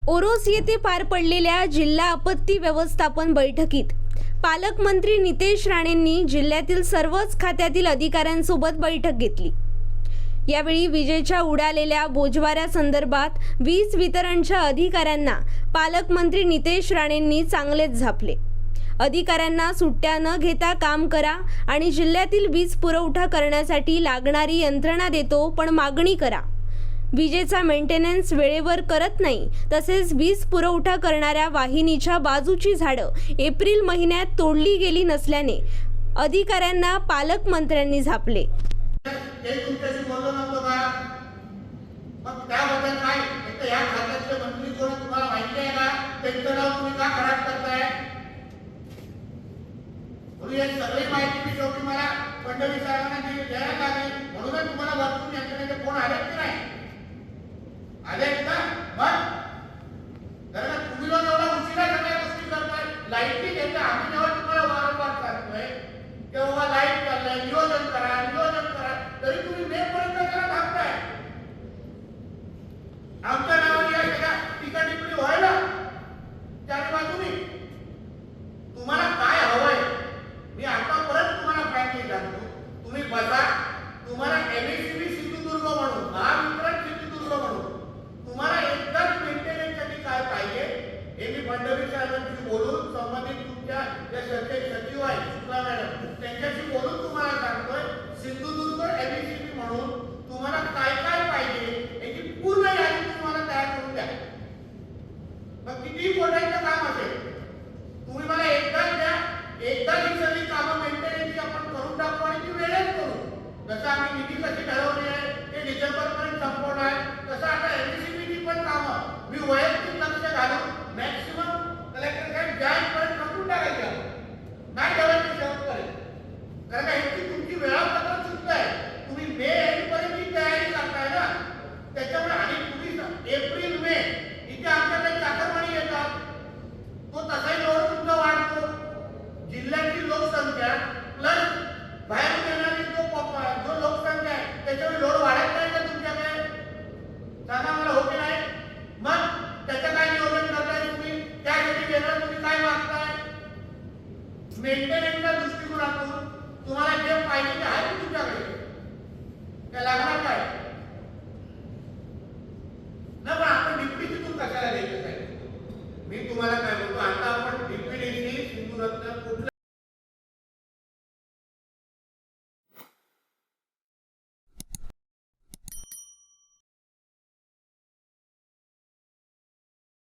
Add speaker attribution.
Speaker 1: ओरोस येथे पार पडलेल्या जिल्हा आपत्ती व्यवस्थापन बैठकीत पालकमंत्री नितेश राणेंनी जिल्ह्यातील सर्वच खात्यातील अधिकाऱ्यांसोबत बैठक घेतली। यावेळी विजेच्या उडालेल्या बोजवाऱ्यासंदर्भात वीज वितरणच्या अधिकाऱ्यांना पालकमंत्री नितेश राणेंनी चांगलेच झापले। अधिकाऱ्यांना सुट्ट्या न घेता काम करा आणि जिल्ह्यातील वीज पुरवठा करण्यासाठी लागणारी यंत्रणा देतो, पण मागणी करा। विजेचा मेंटेनन्स वेळेवर करत नाही, तसेच वीज पुरवठा करणाऱ्या वाहिनीच्या बाजूची झाडं एप्रिल महिन्यात तोडली गेली नसल्याने अधिकाऱ्यांना पालकमंत्र्यांनी झापले।
Speaker 2: बोलून संबंधित तुमच्या जे सचिव आहेत शुक्ला मॅडम त्यांच्याशी बोलून तुम्हाला सांगतोय, सिंधुदुर्ग एमएससीबी म्हणून तुम्हाला काय काय पाहिजे याची पूर्ण यादी तुम्हाला तयार करून द्या। मग किती कोट्यांचं काम असेल तुम्ही मला एकदाच द्या, एकदा ही सगळी कामं मेंटेनन्सची आपण करून टाकू आणि ती वेळेत करू। जसं आम्ही निधी कशी ठरवली आहे ते डिसेंबर पर्यंत संपवणार आहे, तसं आता एमएससीबीची पण कामं मी वैयक्तिक लक्ष घालून मॅक्सिमम कलेक्टर साहेब जायच पर्यंत संपून टाकायचं नाही ठेवायचं शेवटपर्यंत। कारण ह्याची तुमची वेळापत्रक चुकत आहे, तुम्ही मे एंडपर्यंतची तयारी करताय ना, त्याच्यामुळे आणि तुम्ही एप्रिल मे इथे आमच्याकडे चाकरमानी येतात, तो तसाही लोड तुमचा वाढतो। जिल्ह्याची लोकसंख्या प्लस बाहेरून येणारी जो लोकसंख्या आहे त्याच्यामुळे लोड वाढत नाही का तुमच्याकडे? सांगा मला, हो की नाही? मग त्याचं काय नियोजन करताय तुम्ही? त्यासाठी वेगळं तुम्ही काय मागताय? मेंटेनन्सच्या दृष्टिकोनातून तुम्हाला जे पाहिजे ते आहे तुमच्याकडे, काय लागणार काय?